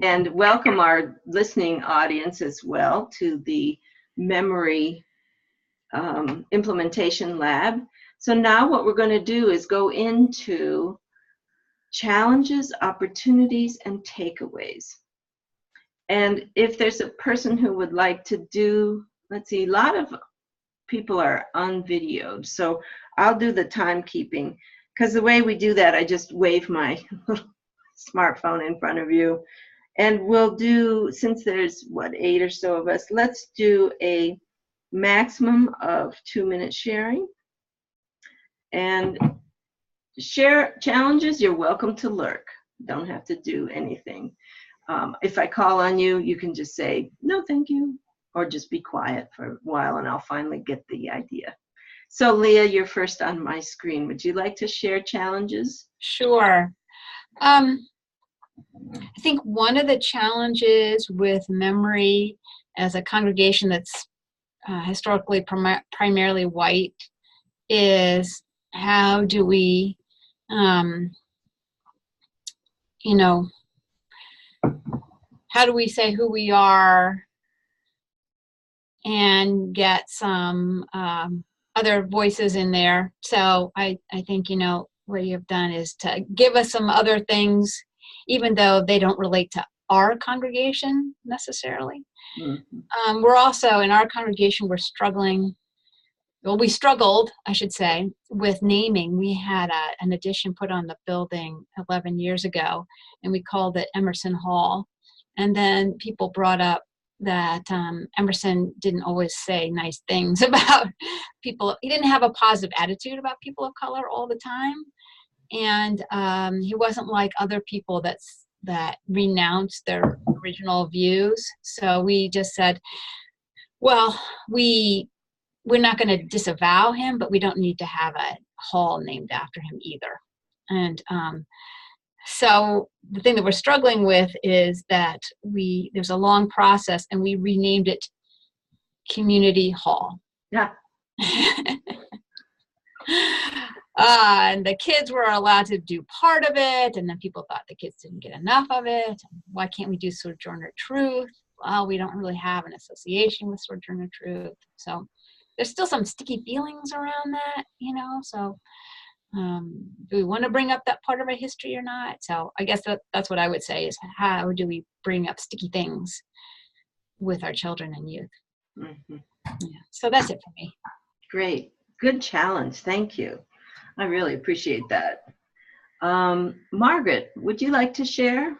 And welcome our listening audience as well to the memory implementation lab. So now what we're going to do is go into challenges, opportunities, and takeaways. And if there's a person who would like to do, let's see, a lot of people are unvideoed, so I'll do the timekeeping, because the way we do that, I just wave my smartphone in front of you. And we'll do, since there's, what, 8 or so of us, let's do a maximum of 2-minute sharing. And share challenges, you're welcome to lurk. Don't have to do anything. If I call on you, you can just say, no, thank you, or just be quiet for a while and I'll finally get the idea. So Leah, you're first on my screen. Would you like to share challenges? Sure. I think one of the challenges with memory as a congregation that's historically primarily white is how do we, how do we say who we are and get some other voices in there. So I think, what you've done is to give us some other things, even though they don't relate to our congregation necessarily. Mm-hmm. We're also, in our congregation, we're struggling. Well, we struggled, I should say, with naming. We had an addition put on the building 11 years ago, and we called it Emerson Hall. And then people brought up that Emerson didn't always say nice things about people. He didn't have a positive attitude about people of color all the time. And he wasn't like other people that renounced their original views. So we just said, well, we're not going to disavow him, but we don't need to have a hall named after him either. And so the thing that we're struggling with is that there's a long process, and we renamed it Community Hall. Yeah. And the kids were allowed to do part of it, and then people thought the kids didn't get enough of it. Why can't we do Sojourner Truth? Well, we don't really have an association with Sojourner Truth. So there's still some sticky feelings around that, so do we want to bring up that part of our history or not? So I guess that's what I would say is, how do we bring up sticky things with our children and youth? Mm-hmm. Yeah. So that's it for me. Great. Good challenge. Thank you. I really appreciate that. Margaret, would you like to share?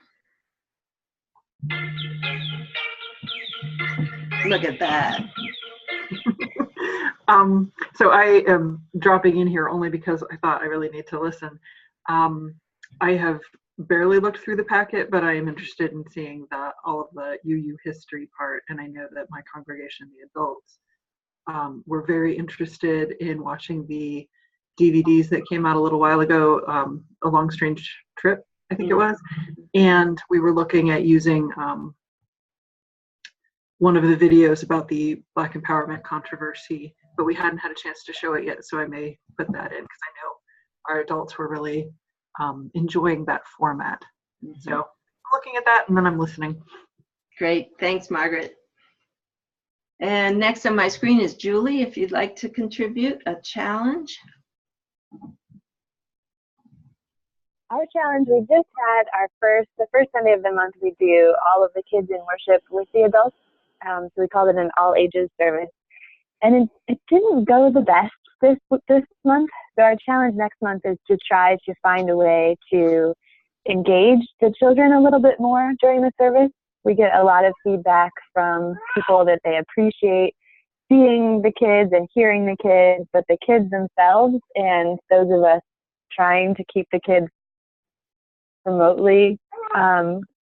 Look at that. So I am dropping in here only because I thought I really need to listen. I have barely looked through the packet, but I am interested in seeing all of the UU history part, and I know that my congregation, the adults, were very interested in watching the DVDs that came out a little while ago, A Long Strange Trip, I think it was, and we were looking at using one of the videos about the Black empowerment controversy, but we hadn't had a chance to show it yet, so I may put that in because I know our adults were really enjoying that format. Mm-hmm. So I'm looking at that, and then I'm listening. Great. Thanks, Margaret. And next on my screen is Julie, if you'd like to contribute a challenge. Our challenge, we just had the first Sunday of the month, we do all of the kids in worship with the adults. So we called it an all ages service. And it didn't go the best this month. So our challenge next month is to try to find a way to engage the children a little bit more during the service. We get a lot of feedback from people that they appreciate seeing the kids and hearing the kids, but the kids themselves and those of us trying to keep the kids remotely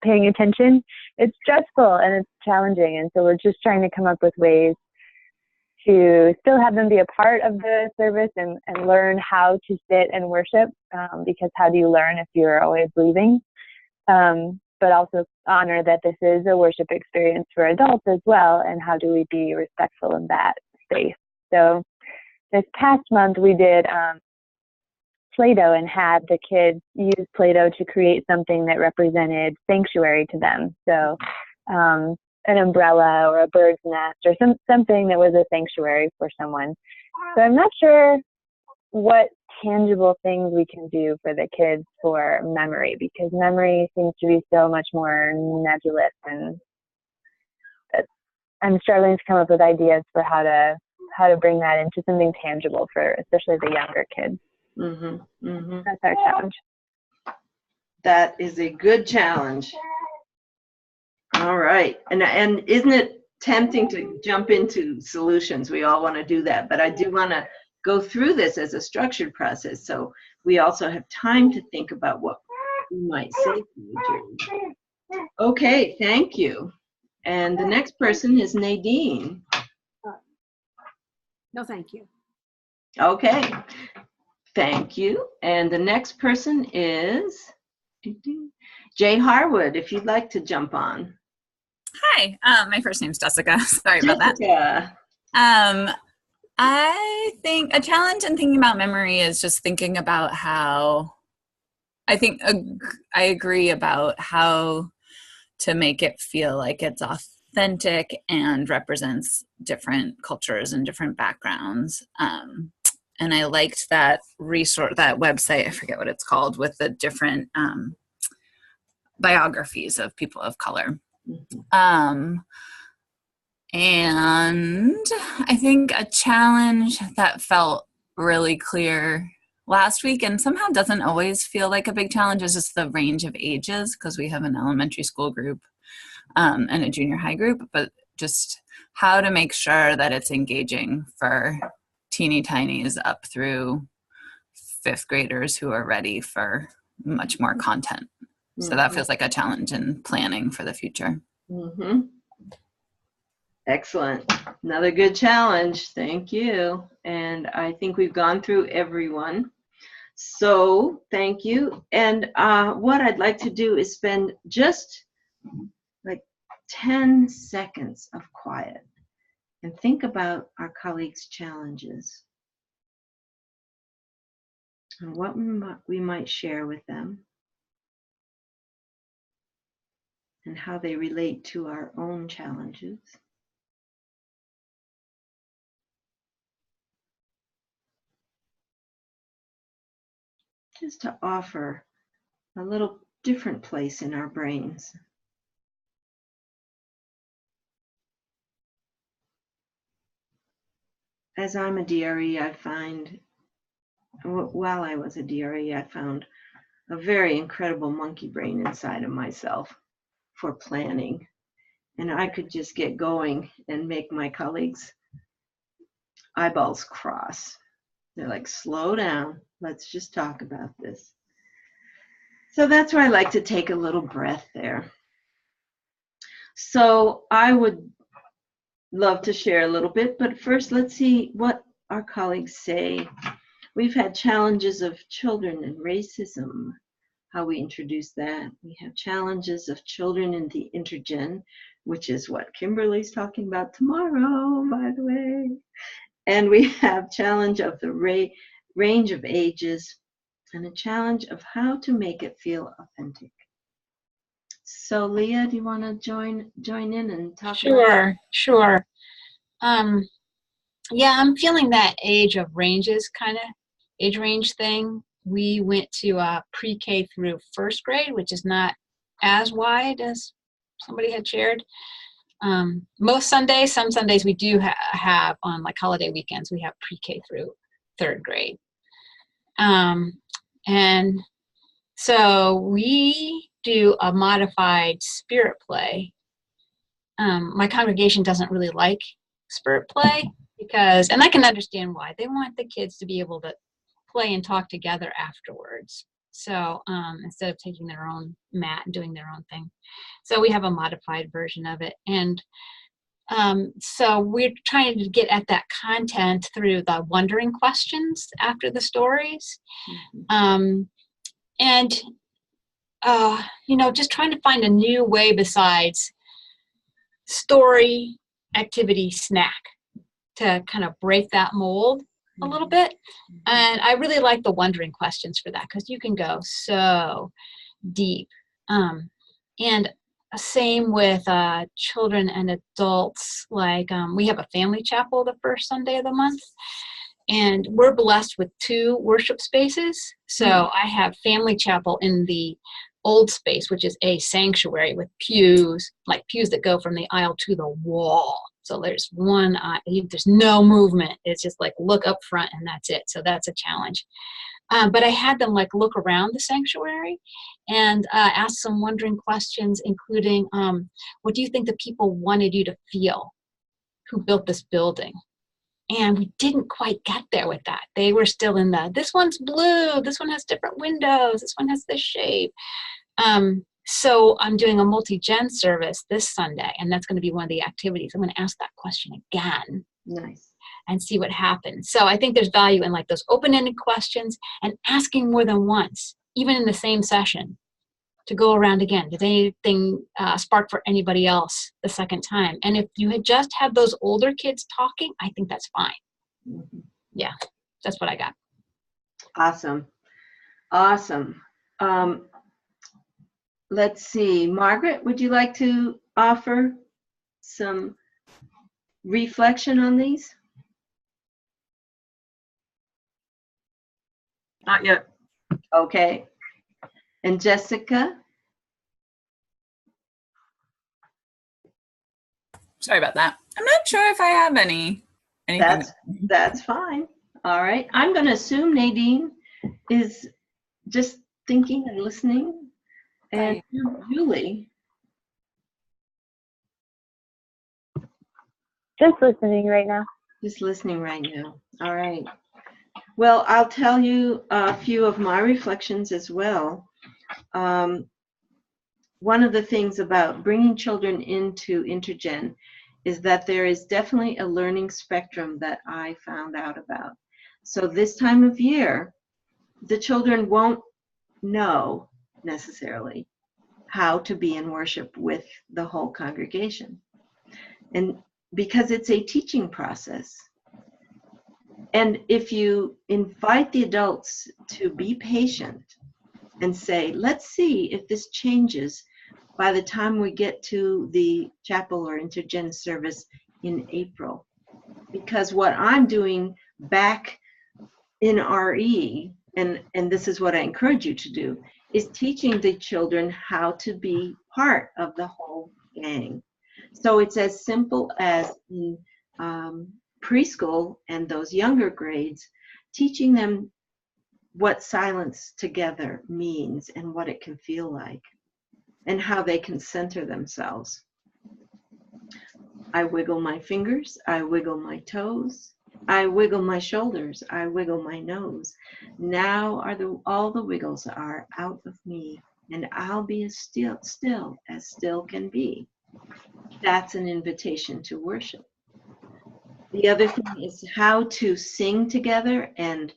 paying attention, it's stressful and it's challenging. And so we're just trying to come up with ways to still have them be a part of the service and learn how to sit and worship, because how do you learn if you're always leaving? But also honor that this is a worship experience for adults as well, and how do we be respectful in that space? So this past month we did Play-Doh and had the kids use Play-Doh to create something that represented sanctuary to them. So an umbrella or a bird's nest or something that was a sanctuary for someone. So I'm not sure what tangible things we can do for the kids for memory, because memory seems to be so much more nebulous, and I'm struggling to come up with ideas for how to bring that into something tangible for especially the younger kids. That's our challenge. That is a good challenge. All right. And isn't it tempting to jump into solutions? We all want to do that, but I do want to go through this as a structured process, so we also have time to think about what we might say to you. Okay, thank you. And the next person is Nadine. No, thank you. Okay, thank you. And the next person is Jay Harwood, if you'd like to jump on. Hi, my first name's Jessica. Sorry about that. Jessica. I think a challenge in thinking about memory is just thinking about how, I agree about how to make it feel like it's authentic and represents different cultures and different backgrounds. And I liked that resource, that website, I forget what it's called, with the different biographies of people of color. And I think a challenge that felt really clear last week and somehow doesn't always feel like a big challenge is just the range of ages, because we have an elementary school group and a junior high group, but just how to make sure that it's engaging for teeny tinies up through fifth graders who are ready for much more content. So that feels like a challenge in planning for the future. Excellent. Another good challenge. Thank you. And I think we've gone through everyone. So thank you. And what I'd like to do is spend just like 10 seconds of quiet and think about our colleagues' challenges and what we might share with them and how they relate to our own challenges. Just to offer a little different place in our brains. As I'm a DRE, I find, while I was a DRE, I found a very incredible monkey brain inside of myself for planning. And I could just get going and make my colleagues' eyeballs cross. They're like, slow down, let's just talk about this. So that's where I like to take a little breath there. So I would love to share a little bit, but first let's see what our colleagues say. We've had challenges of children and racism, how we introduce that. We have challenges of children in the Intergen, which is what Kimberly's talking about tomorrow, by the way. And we have challenge of the range of ages and a challenge of how to make it feel authentic. So Leah, do you want to join in and talk? Sure. Yeah, I'm feeling that age of ranges kind of age range thing. We went to pre-K through first grade, which is not as wide as somebody had shared. Most Sundays, some Sundays we do have on like holiday weekends, we have pre-K through third grade. And so we do a modified spirit play. My congregation doesn't really like spirit play because, and I can understand why, they want the kids to be able to play and talk together afterwards. So instead of taking their own mat and doing their own thing. So we have a modified version of it. And so we're trying to get at that content through the wondering questions after the stories. And, just trying to find a new way besides story, activity, snack to kind of break that mold a little bit. And I really like the wondering questions for that because you can go so deep. And same with children and adults. Like we have a family chapel the first Sunday of the month. And we're blessed with 2 worship spaces. So I have family chapel in the old space, which is a sanctuary with pews, like pews that go from the aisle to the wall. So there's there's no movement. It's just like look up front and that's it. So that's a challenge. But I had them like look around the sanctuary and ask some wondering questions, including what do you think the people wanted you to feel who built this building? And we didn't quite get there with that. They were still in this one's blue, this one has different windows, this one has this shape. So I'm doing a multi-gen service this Sunday, and that's going to be one of the activities. I'm going to ask that question again. Nice. And see what happens. So I think there's value in like those open-ended questions and asking more than once, even in the same session, to go around again. Did anything spark for anybody else the second time? And if you had just had those older kids talking, I think that's fine. Mm-hmm. Yeah, that's what I got. Awesome. Awesome. Let's see. Margaret, would you like to offer some reflection on these? Not yet. Okay. And Jessica? Sorry about that. I'm not sure if I have anything. That's fine. All right. I'm going to assume Nadine is just thinking and listening. And Julie? Just listening right now. Just listening right now. All right. Well, I'll tell you a few of my reflections as well. One of the things about bringing children into Intergen is that there is definitely a learning spectrum that I found out about. So this time of year, the children won't know necessarily how to be in worship with the whole congregation. And because it's a teaching process. And if you invite the adults to be patient and say, let's see if this changes by the time we get to the chapel or Intergen service in April. Because what I'm doing back in RE, and this is what I encourage you to do, is teaching the children how to be part of the whole gang. So it's as simple as in preschool and those younger grades, teaching them what silence together means and what it can feel like and how they can center themselves. I wiggle my fingers, I wiggle my toes, I wiggle my shoulders, I wiggle my nose. Now all the wiggles are out of me, and I'll be as still as still can be. That's an invitation to worship. The other thing is how to sing together, and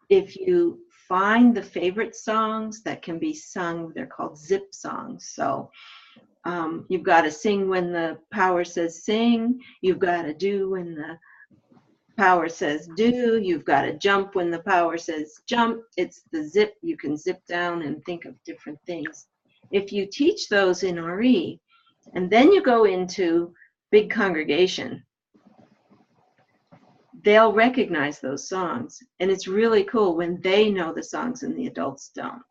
if you find the favorite songs that can be sung, they're called zip songs. So you've got to sing when the power says sing, you've got to do when the power says do, you've got to jump when the power says jump. It's the zip, you can zip down and think of different things. If you teach those in RE, and then you go into big congregation, they'll recognize those songs. And it's really cool when they know the songs and the adults don't.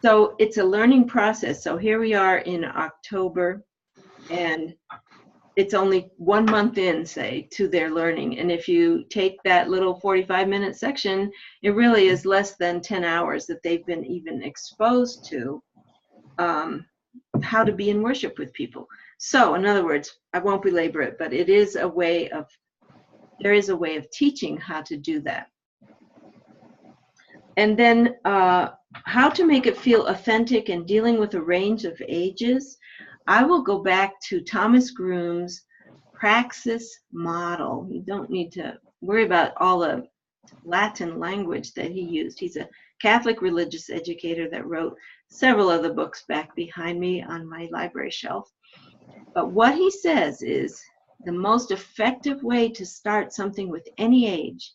So it's a learning process. So here we are in October, and it's only 1 month in, say, to their learning. And if you take that little 45-minute section, it really is less than 10 hours that they've been even exposed to how to be in worship with people. So in other words, I won't belabor it, but it is a way of, there is a way of teaching how to do that. And then how to make it feel authentic and dealing with a range of ages. I will go back to Thomas Groom's praxis model. You don't need to worry about all the Latin language that he used. He's a Catholic religious educator that wrote several of the books back behind me on my library shelf. But what he says is, the most effective way to start something with any age,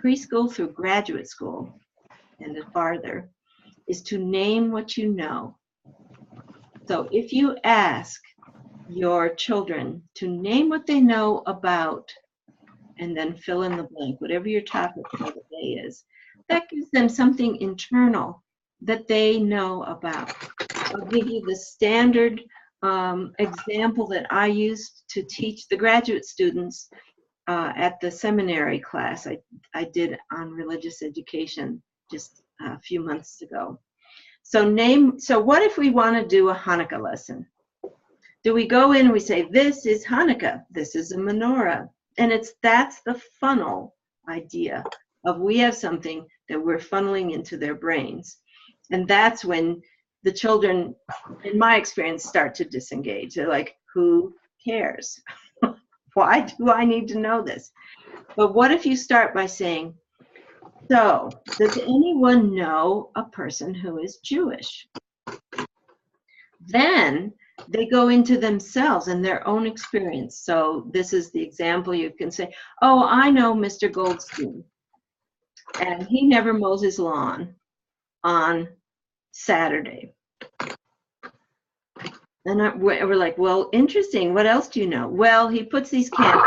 preschool through graduate school and farther, is to name what you know. So if you ask your children to name what they know about, and then fill in the blank, whatever your topic for the day is, that gives them something internal that they know about. I'll give you the standard example that I used to teach the graduate students at the seminary class I did on religious education just a few months ago. So what if we want to do a Hanukkah lesson? Do we go in and we say, this is Hanukkah, this is a menorah? And that's the funnel idea of we have something that we're funneling into their brains. And that's when the children, in my experience, start to disengage. They're like, who cares? Why do I need to know this? But what if you start by saying, so does anyone know a person who is Jewish? Then they go into themselves and their own experience. So this is the example. You can say, oh, I know Mr. Goldstein, and he never mows his lawn on Saturday. And we're like, well, interesting. What else do you know? Well, he puts these candles.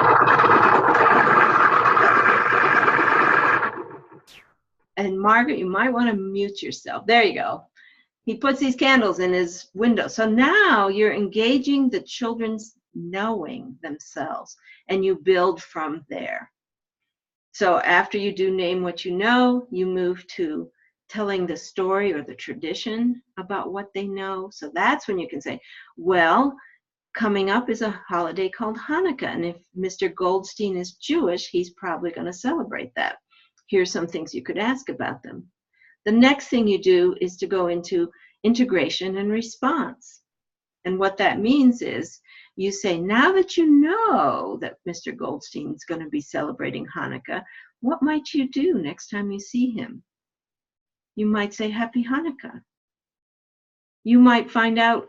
And Margaret, you might want to mute yourself. There you go. He puts these candles in his window. So now you're engaging the children's knowing themselves, and you build from there. So after you do name what you know, you move to telling the story or the tradition about what they know. So that's when you can say, well, coming up is a holiday called Hanukkah. And if Mr. Goldstein is Jewish, he's probably going to celebrate that. Here's some things you could ask about them. The next thing you do is to go into integration and response. And what that means is you say, now that you know that Mr. Goldstein's going to be celebrating Hanukkah, what might you do next time you see him? You might say, Happy Hanukkah. You might find out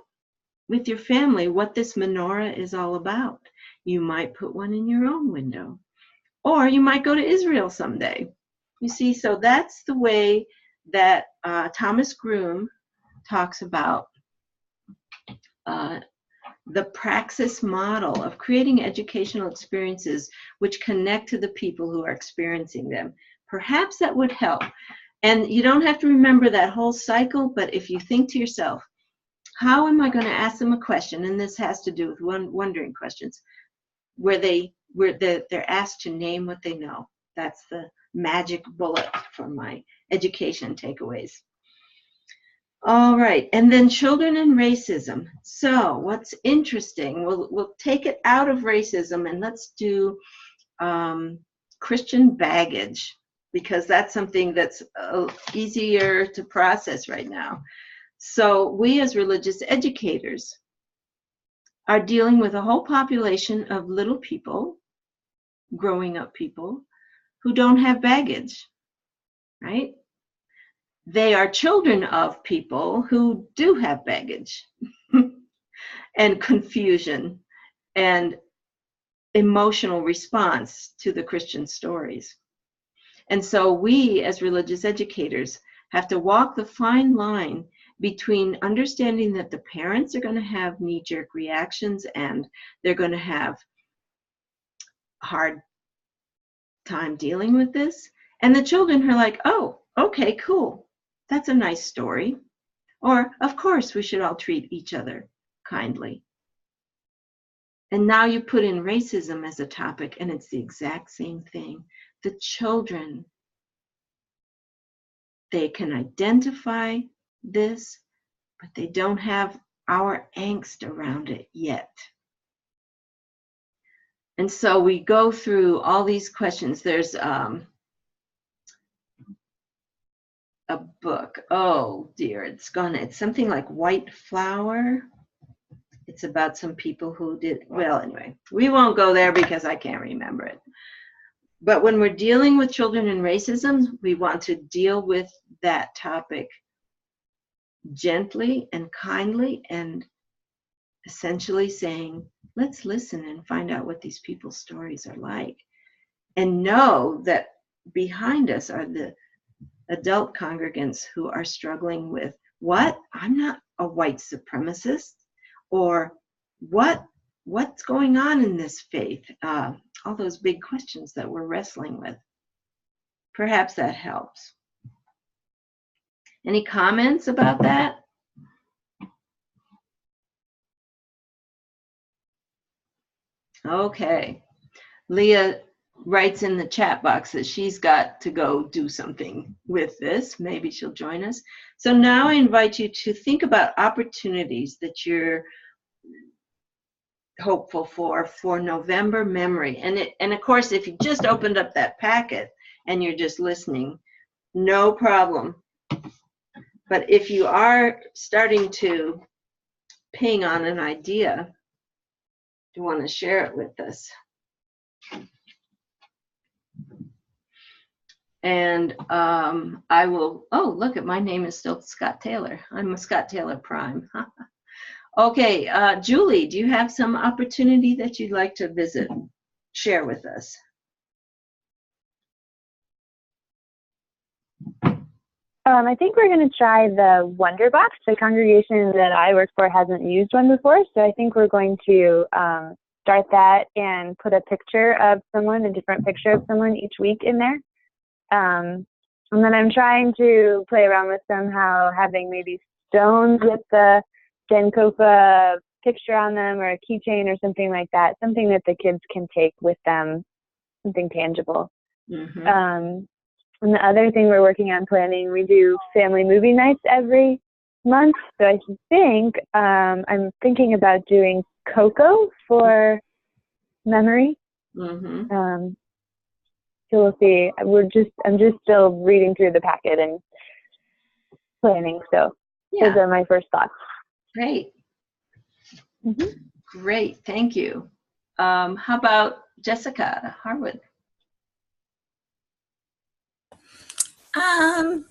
with your family what this menorah is all about. You might put one in your own window. Or you might go to Israel someday. You see, so that's the way that Thomas Groom talks about the praxis model of creating educational experiences which connect to the people who are experiencing them. Perhaps that would help. And you don't have to remember that whole cycle, but if you think to yourself, how am I going to ask them a question? And this has to do with wondering questions, where they're asked to name what they know. That's the magic bullet from my education takeaways. All right, and then children and racism. So what's interesting, we'll take it out of racism and let's do Christian baggage, because that's something that's easier to process right now. So we as religious educators are dealing with a whole population of little people, growing up people, who don't have baggage, right? They are children of people who do have baggage and confusion and emotional response to the Christian stories. And so we as religious educators have to walk the fine line between understanding that the parents are going to have knee-jerk reactions and they're going to have a hard time dealing with this, and the children are like, oh, okay, cool. That's a nice story. Or, of course, we should all treat each other kindly. And now you put in racism as a topic, and it's the exact same thing. The children, they can identify this, but they don't have our angst around it yet. And so we go through all these questions. There's a book. Oh dear, it's something like White Flower. It's about some people who did, well, anyway, we won't go there because I can't remember it. But when we're dealing with children and racism, we want to deal with that topic gently and kindly, and essentially saying, let's listen and find out what these people's stories are like, and know that behind us are the adult congregants who are struggling with, what? I'm not a white supremacist, or what's going on in this faith? All those big questions that we're wrestling with. Perhaps that helps. Any comments about that? Okay. Leah writes in the chat box that she's got to go do something with this. Maybe she'll join us. So now I invite you to think about opportunities that you're hopeful for November memory. And of course, if you just opened up that packet and you're just listening, no problem. But if you are starting to ping on an idea, you want to share it with us. And I will, oh, look at, my name is still Scott Taylor. I'm a Scott Taylor Prime. Okay, Julie, do you have some opportunity that you'd like to visit, share with us? I think we're going to try the Wonder Box. The congregation that I work for hasn't used one before, so I think we're going to start that and put a picture of someone, a different picture of someone each week in there. And then I'm trying to play around with somehow having maybe stones with the Genkofa picture on them, or a keychain or something like that, something that the kids can take with them, something tangible. Mm-hmm. And the other thing we're working on planning, we do family movie nights every month. So I think I'm thinking about doing Coco for memory. Mm-hmm. So we'll see. I'm just still reading through the packet and planning. So Yeah. those are my first thoughts. Great. Mm-hmm. Great. Thank you. How about Jessica Harwood?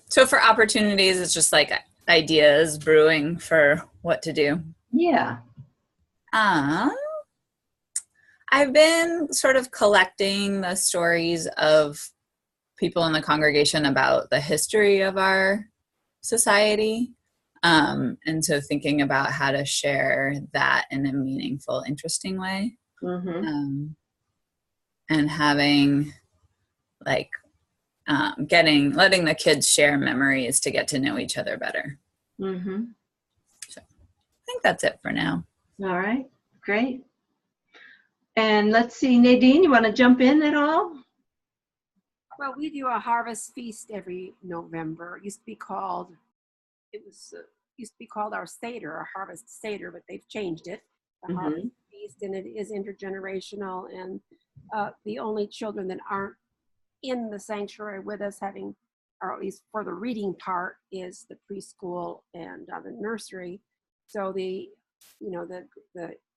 So for opportunities, it's just like ideas brewing for what to do. Yeah. I've been sort of collecting the stories of people in the congregation about the history of our society. And so thinking about how to share that in a meaningful, interesting way. Mm-hmm. And having like letting the kids share memories to get to know each other better. Mm-hmm. So I think that's it for now. All right. Great. And let's see, Nadine, you want to jump in at all? Well, we do a harvest feast every November. It used to be called our Seder, our Harvest Seder, but they've changed it. The Mm-hmm. Harvest Feast, and it is intergenerational. And the only children that aren't in the sanctuary with us, or at least for the reading part, is the preschool and the nursery. So the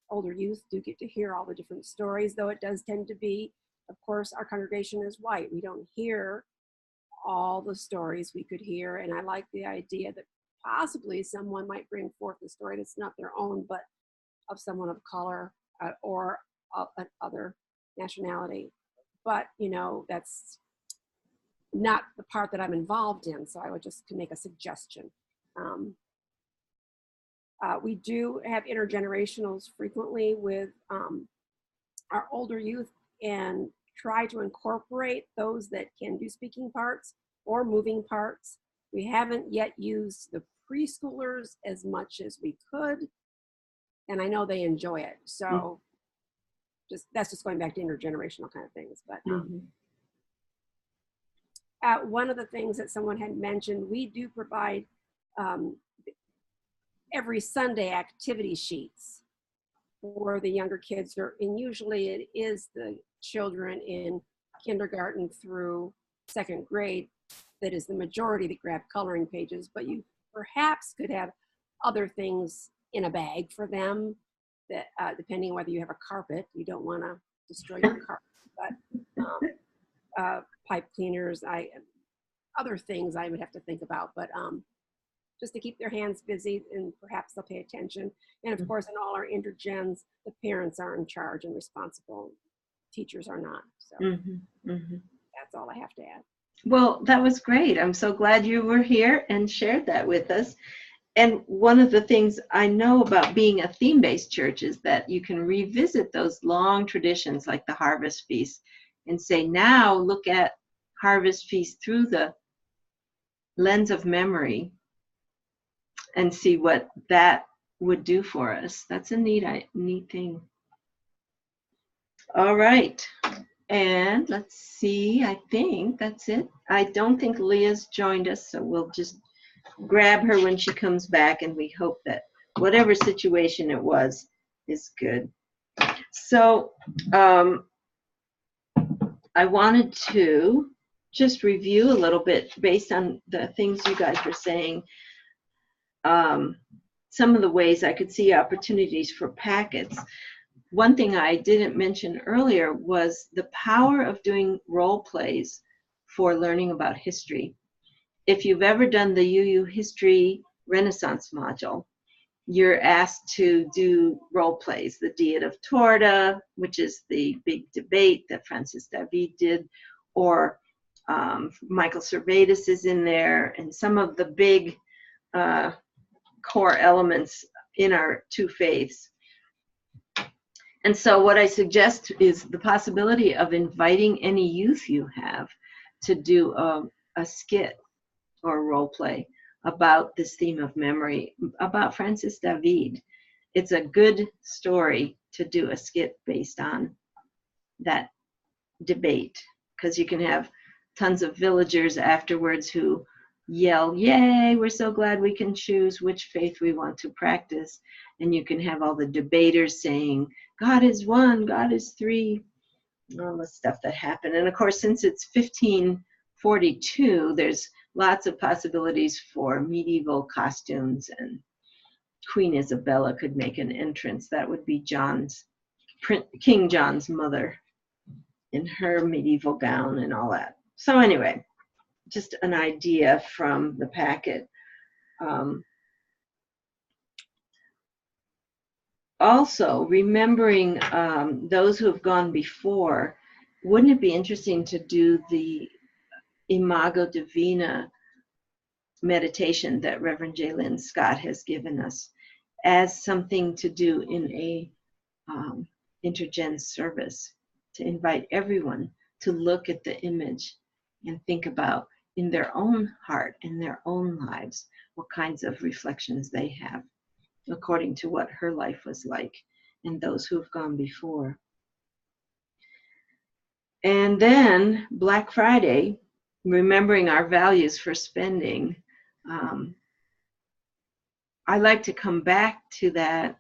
older youth do get to hear all the different stories, though it does tend to be, of course, our congregation is white. We don't hear all the stories we could hear. And I like the idea that possibly someone might bring forth a story that's not their own, but of someone of color or of another nationality. But, that's not the part that I'm involved in. So I would just make a suggestion. We do have intergenerationals frequently with our older youth, and try to incorporate those that can do speaking parts or moving parts. We haven't yet used the preschoolers as much as we could, and I know they enjoy it. So that's just going back to intergenerational kind of things. But one of the things that someone had mentioned, we do provide every Sunday activity sheets for the younger kids, and usually it is the children in kindergarten through second grade that is the majority that grab coloring pages, but you perhaps could have other things in a bag for them that depending on whether you have a carpet, you don't want to destroy your carpet, but pipe cleaners, other things I would have to think about, but just to keep their hands busy, and perhaps they'll pay attention. And of course, in all our intergens, the parents are in charge and responsible. Teachers are not. So that's all I have to add. Well, that was great. I'm so glad you were here and shared that with us. And one of the things I know about being a theme-based church is that you can revisit those long traditions like the Harvest Feast and say, now look at Harvest Feast through the lens of memory and see what that would do for us. That's a neat thing. All right. And let's see, I think that's it. I don't think Leah's joined us, so we'll just grab her when she comes back, and we hope that whatever situation it was is good. So I wanted to just review a little bit based on the things you guys were saying. Some of the ways I could see opportunities for packets. One thing I didn't mention earlier was the power of doing role plays for learning about history. If you've ever done the UU History Renaissance module, you're asked to do role plays. The Diet of Torda, which is the big debate that Francis David did, or Michael Servetus is in there, and some of the big core elements in our two faiths. And so what I suggest is the possibility of inviting any youth you have to do a skit or a role play about this theme of memory, about Francis David. It's a good story to do a skit based on that debate, because you can have tons of villagers afterwards who yell, "Yay, we're so glad we can choose which faith we want to practice." And you can have all the debaters saying, "God is one, God is three," all the stuff that happened. And of course, since it's 1542, there's lots of possibilities for medieval costumes, and Queen Isabella could make an entrance. That would be King John's mother in her medieval gown and all that. So anyway, just an idea from the packet. Also, remembering those who have gone before, wouldn't it be interesting to do the Imago Divina meditation that Reverend J. Lynn Scott has given us as something to do in a Intergen service, to invite everyone to look at the image and think about in their own heart, in their own lives, what kinds of reflections they have according to what her life was like and those who have gone before. And then Black Friday, remembering our values for spending. I like to come back to that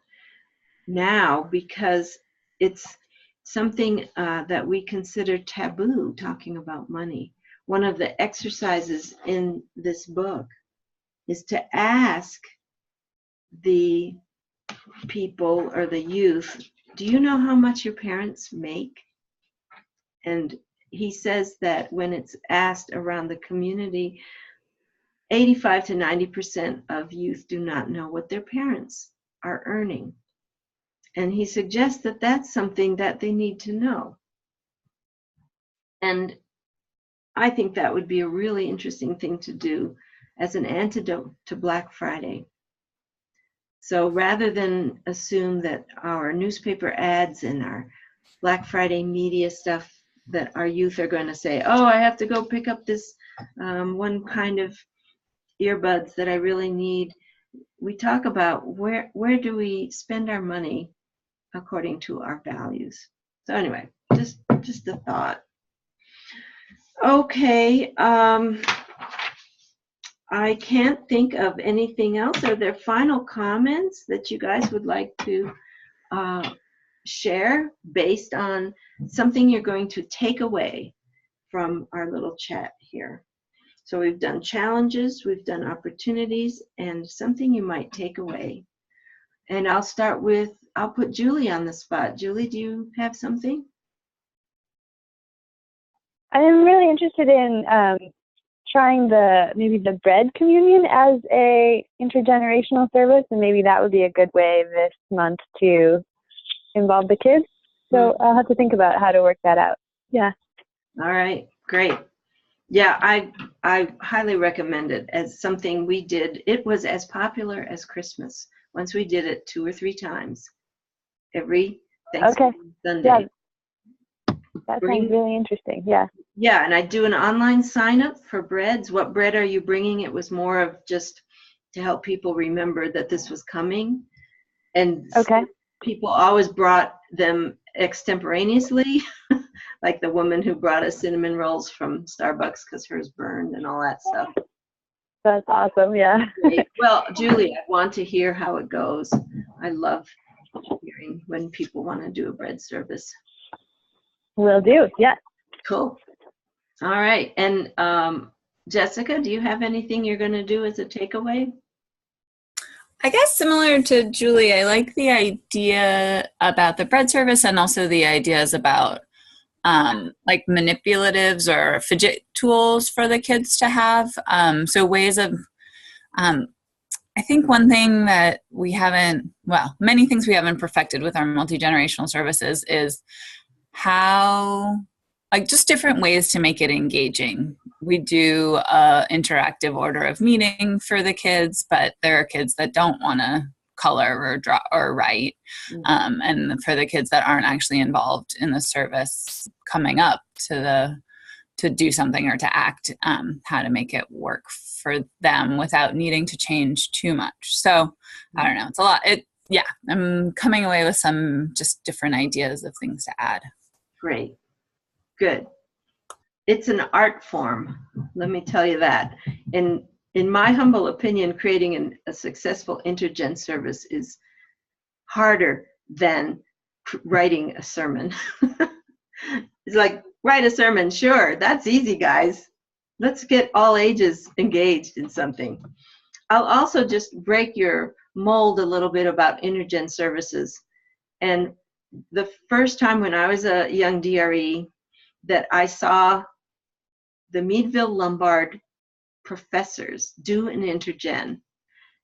now because it's something that we consider taboo, talking about money. One of the exercises in this book is to ask the people or the youth, do you know how much your parents make? And he says that when it's asked around the community, 85 to 90% of youth do not know what their parents are earning. And he suggests that that's something that they need to know. And I think that would be a really interesting thing to do as an antidote to Black Friday. So rather than assume that our newspaper ads and our Black Friday media stuff, that our youth are going to say, oh, I have to go pick up this one kind of earbuds that I really need. We talk about where do we spend our money according to our values. So anyway, just a thought. Okay, I can't think of anything else. Are there final comments that you guys would like to share based on something you're going to take away from our little chat here? So we've done challenges, we've done opportunities, and something you might take away. And I'll put Julie on the spot. Julie, do you have something? I'm really interested in trying maybe the bread communion as a intergenerational service, and maybe that would be a good way this month to involve the kids. So I'll have to think about how to work that out. Yeah. All right, great. Yeah, I highly recommend it as something we did. It was as popular as Christmas. Once we did it 2 or 3 times every Thanksgiving Sunday. Yeah. That sounds really interesting. Yeah. Yeah, and I do an online sign up for breads. What bread are you bringing? It was more of just to help people remember that this was coming. And people always brought them extemporaneously, like the woman who brought us cinnamon rolls from Starbucks because hers burned and all that stuff. That's awesome. Yeah. Well, Julie, I want to hear how it goes. I love hearing when people want to do a bread service. Will do. Yeah. Cool. All right. And Jessica, do you have anything you're going to do as a takeaway? I guess similar to Julie, I like the idea about the bread service and also the ideas about like manipulatives or fidget tools for the kids to have. So ways of, I think one thing that we haven't, well, many things we haven't perfected with our multi-generational services is how, like just different ways to make it engaging. We do an interactive order of meeting for the kids, but there are kids that don't want to color or draw or write. And for the kids that aren't actually involved in the service coming up to do something or to act, how to make it work for them without needing to change too much. So I don't know, it's a lot. I'm coming away with some just different ideas of things to add. Great. Good. It's an art form, let me tell you that. In my humble opinion, creating a successful Intergen service is harder than writing a sermon. It's like, write a sermon, sure, that's easy, guys. Let's get all ages engaged in something. I'll also just break your mold a little bit about Intergen services. And the first time when I was a young DRE that I saw the Meadville Lombard professors do an Intergen,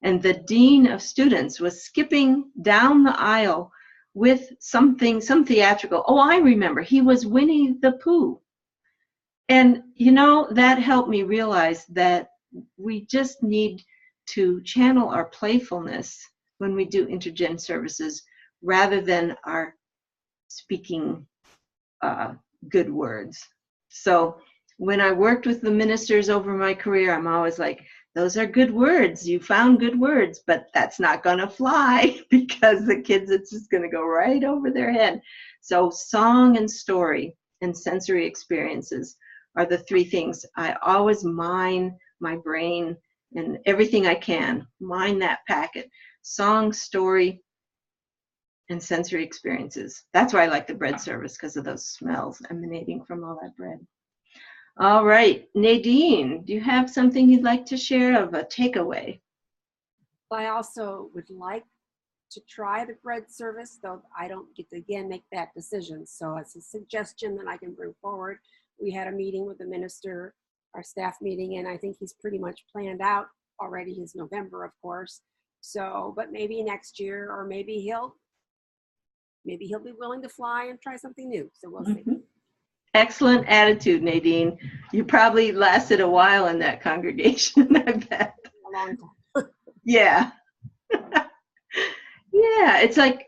and the dean of students was skipping down the aisle with some theatrical. Oh, I remember, he was Winnie the Pooh. And that helped me realize that we just need to channel our playfulness when we do Intergen services rather than our speaking good words. So when I worked with the ministers over my career, I'm always like, those are good words. You found good words, but that's not going to fly because the kids, it's just going to go right over their head. So song and story and sensory experiences are the 3 things. I always mine my brain and everything I can, mine that packet. Song, story, and sensory experiences. That's why I like the bread service, because of those smells emanating from all that bread. All right, Nadine, do you have something you'd like to share of a takeaway? I also would like to try the bread service, though I don't get to, again, make that decision. So it's a suggestion that I can bring forward. We had a meeting with the minister, our staff meeting, and I think he's pretty much planned out already his November, of course. So, but maybe next year, or maybe he'll be willing to fly and try something new. So we'll see. Excellent attitude, Nadine. You probably lasted a while in that congregation, I bet. A long time. Yeah. Yeah, it's like,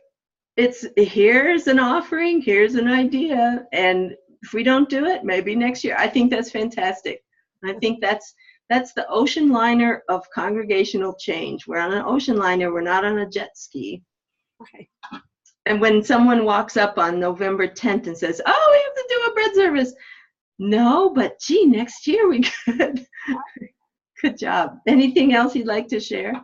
here's an offering, here's an idea, and if we don't do it, maybe next year. I think that's fantastic. I think that's the ocean liner of congregational change. We're on an ocean liner, we're not on a jet ski. Okay. And when someone walks up on November 10th and says, oh, we have to do a bread service. No, but gee, next year we could. Good job. Anything else you'd like to share?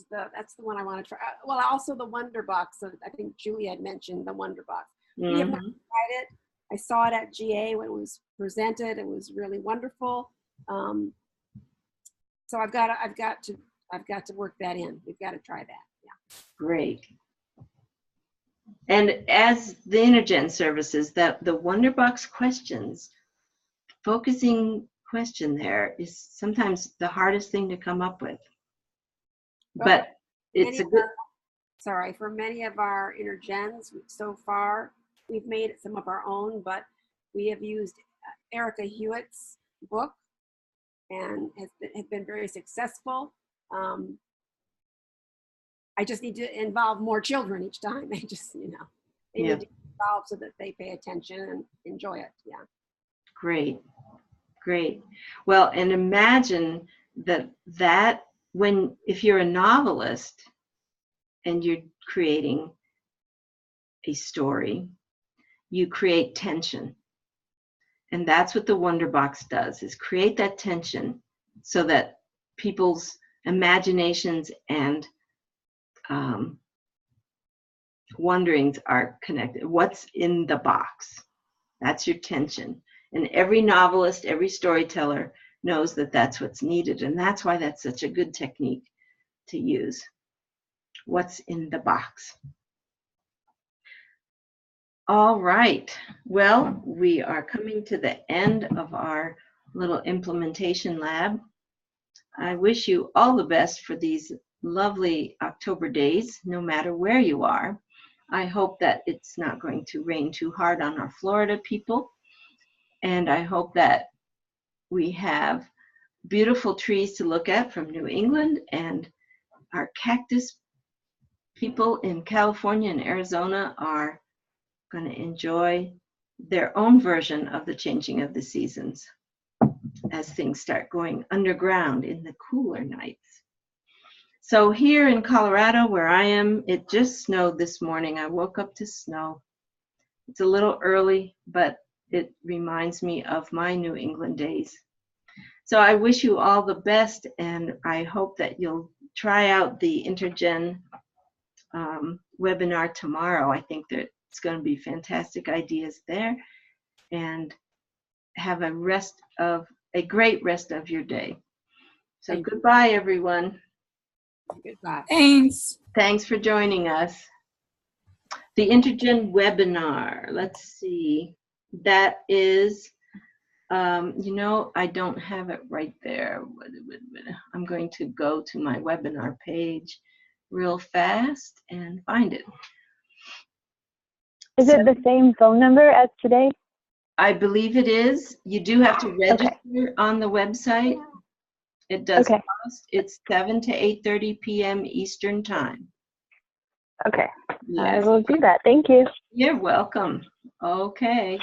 That's the one I want to try. Well, also the Wonder Box. So I think Julie had mentioned the Wonder Box. We have not tried it. I saw it at GA when it was presented. It was really wonderful. So I've got to work that in. We've got to try that. Yeah. Great. And as the Intergen services, that the Wonder Box questions, focusing question there is sometimes the hardest thing to come up with. Well, But it's many a of good, for many of our intergens so far, we've made some of our own, but we have used Erica Hewitt's book and has been very successful. I just need to involve more children each time. They just, they Yeah. need to be involved so that they pay attention and enjoy it. Yeah. great, great. Well, and imagine that if you're a novelist and you're creating a story, you create tension. And that's what the Wonder Box does, is create that tension so that people's imaginations and wonderings are connected. What's in the box? That's your tension. And every novelist, every storyteller knows that that's what's needed. And that's why that's such a good technique to use. What's in the box? All right. Well, we are coming to the end of our little implementation lab. I wish you all the best for these lovely October days, no matter where you are. I hope that it's not going to rain too hard on our Florida people. And I hope that we have beautiful trees to look at from New England, and our cactus people in California and Arizona are going to enjoy their own version of the changing of the seasons as things start going underground in the cooler nights. So here in Colorado, where I am, it just snowed this morning. I woke up to snow. It's a little early, but it reminds me of my New England days. So I wish you all the best, and I hope that you'll try out the Intergen webinar tomorrow. I think that it's going to be fantastic ideas there, and have a great rest of your day. So goodbye, everyone. Goodbye. Thanks. Thanks for joining us. The Intergen webinar, let's see, that is, I don't have it right there. I'm going to go to my webinar page real fast and find it. Is it the same phone number as today? I believe it is. You do have to register on the website. It does cost. It's 7 to 8:30 p.m. Eastern Time. Okay. Yes. I will do that. Thank you. You're welcome. Okay.